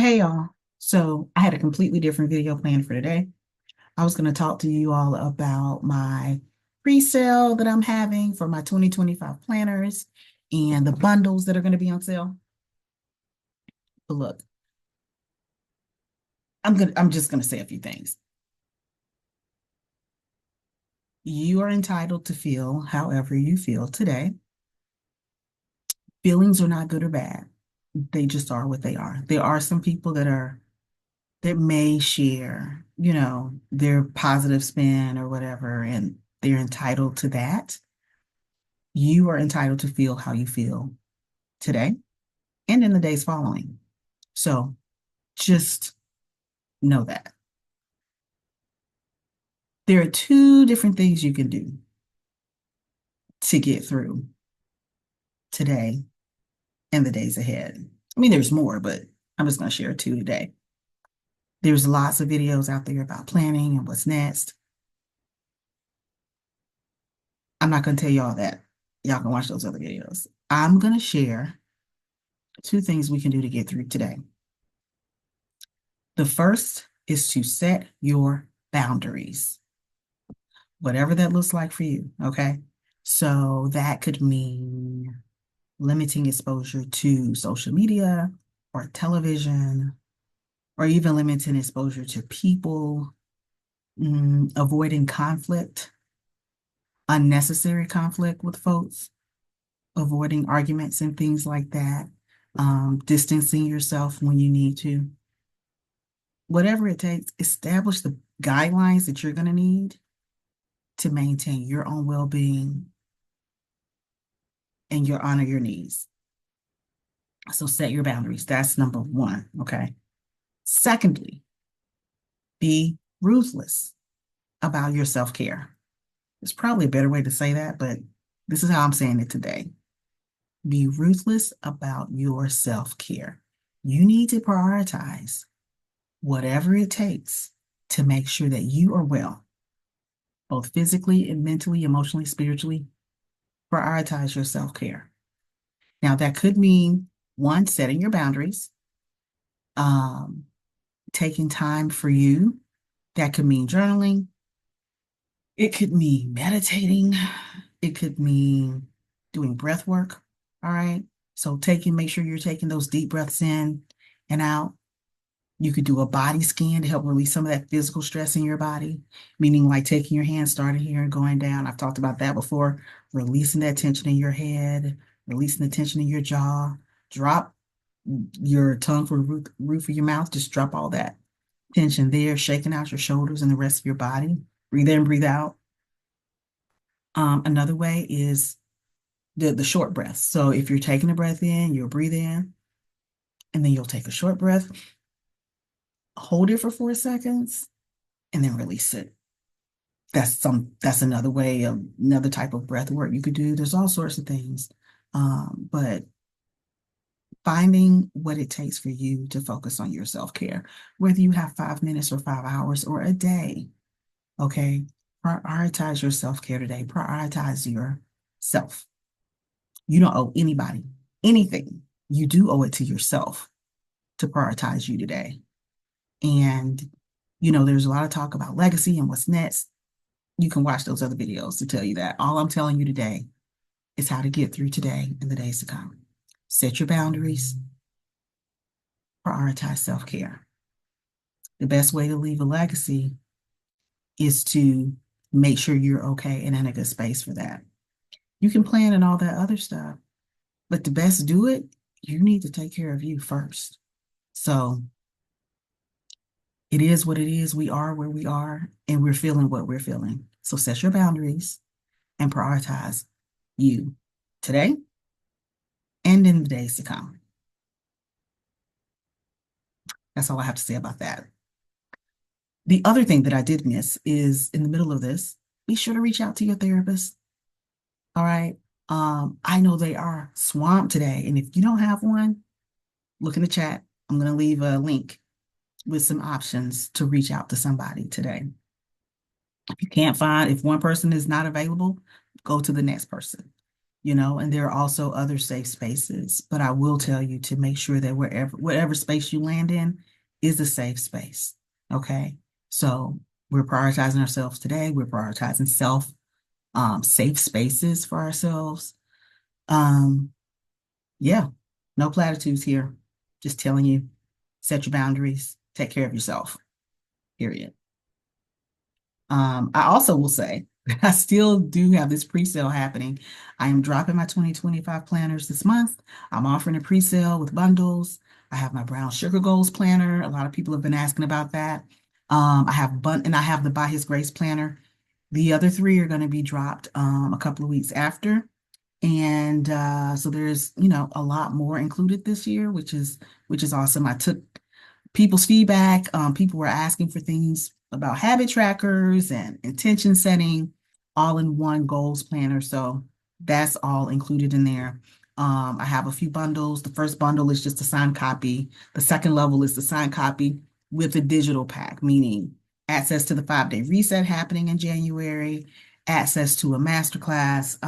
Hey y'all. So I had a completely different video planned for today. I was going to talk to you all about my pre-sale that I'm having for my 2025 planners and the bundles that are going to be on sale. But look, I'm just going to say a few things. You are entitled to feel however you feel today. Feelings are not good or bad. They just are what they are. There are some people that may share, their positive spin or whatever, and they're entitled to that. You are entitled to feel how you feel today and in the days following. So just know that. There are two different things you can do to get through today and the days ahead. I mean, there's more, but I'm just going to share two today. There's lots of videos out there about planning and what's next. I'm not going to tell you all that. Y'all can watch those other videos. I'm going to share two things we can do to get through today. The first is to set your boundaries, whatever that looks like for you, okay? So that could mean limiting exposure to social media or television, or even limiting exposure to people, avoiding conflict, unnecessary conflict with folks, avoiding arguments and things like that, distancing yourself when you need to. Whatever it takes, establish the guidelines that you're going to need to maintain your own well-being and your honor your needs. So set your boundaries. That's number one, okay? Secondly, be ruthless about your self-care. There's probably a better way to say that, but this is how I'm saying it today. Be ruthless about your self-care. You need to prioritize whatever it takes to make sure that you are well, both physically and mentally, emotionally, spiritually. Prioritize your self-care. Now, that could mean one, setting your boundaries, um, taking time for you. That could mean journaling. It could mean meditating. It could mean doing breath work. All right. So make sure you're taking those deep breaths in and out. You could do a body scan to help release some of that physical stress in your body, meaning like taking your hand, starting here and going down. I've talked about that before, releasing that tension in your head, releasing the tension in your jaw. Drop your tongue from the roof of your mouth. Just drop all that tension there, shaking out your shoulders and the rest of your body. Breathe in, breathe out. Another way is the short breath. So if you're taking a breath in, you'll breathe in, and then you'll take a short breath, hold it for 4 seconds, and then release it. That's another way of another type of breath work you could do. There's all sorts of things. But finding what it takes for you to focus on your self-care, whether you have 5 minutes or 5 hours or a day, okay? Prioritize your self-care today. Prioritize yourself. You don't owe anybody anything. You do owe it to yourself to prioritize you today. And, there's a lot of talk about legacy and what's next. You can watch those other videos to tell you that. All I'm telling you today is how to get through today and the days to come. Set your boundaries, prioritize self-care. The best way to leave a legacy is to make sure you're okay and in a good space for that. You can plan and all that other stuff, but to best do it, you need to take care of you first. So it is what it is. We are where we are, and we're feeling what we're feeling. So set your boundaries and prioritize you today and in the days to come. That's all I have to say about that. The other thing that I did miss is in the middle of this, be sure to reach out to your therapist. All right. I know they are swamped today. And if you don't have one, look in the chat. I'm going to leave a link with some options to reach out to somebody today. If you can't find, if one person is not available, go to the next person. and there are also other safe spaces. But I will tell you to make sure that whatever space you land in is a safe space. Okay. So we're prioritizing ourselves today. We're prioritizing safe spaces for ourselves. Um, yeah, no platitudes here. Just telling you, set your boundaries, take care of yourself, period. I also will say I still do have this pre-sale happening. I am dropping my 2025 planners this month. I'm offering a pre-sale with bundles. I have my Brown Sugar Goals planner. A lot of people have been asking about that. I have the By His Grace planner. The other three are going to be dropped a couple of weeks after. And so there's, a lot more included this year, which is awesome. I took people's feedback. People were asking for things about habit trackers and intention setting, all in one goals planner. So that's all included in there. I have a few bundles. The first bundle is just a signed copy. The second level is the signed copy with a digital pack, meaning access to the 5-day reset happening in January, access to a masterclass,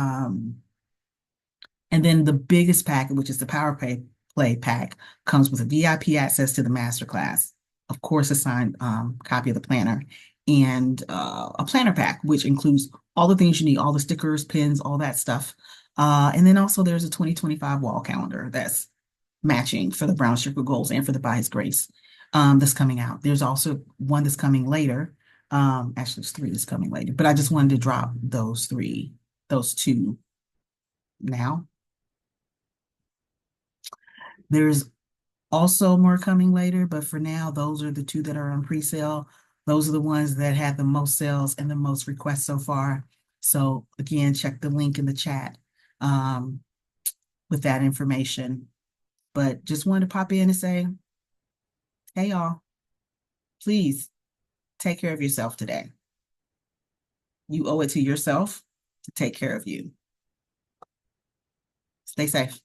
and then the biggest packet, which is the Play pack, comes with a VIP access to the masterclass, of course, a signed copy of the planner, and a planner pack, which includes all the things you need, all the stickers, pins, all that stuff. And then also there's a 2025 wall calendar that's matching for the Brown Sugar Goals and for the By His Grace that's coming out. There's also one that's coming later. Actually, there's three that's coming later, but I just wanted to drop those two now. There's also more coming later, but for now, those are the two that are on pre-sale. Those are the ones that had the most sales and the most requests so far. So again, check the link in the chat um, with that information. But just wanted to pop in and say, hey, y'all, please take care of yourself today. You owe it to yourself to take care of you. Stay safe.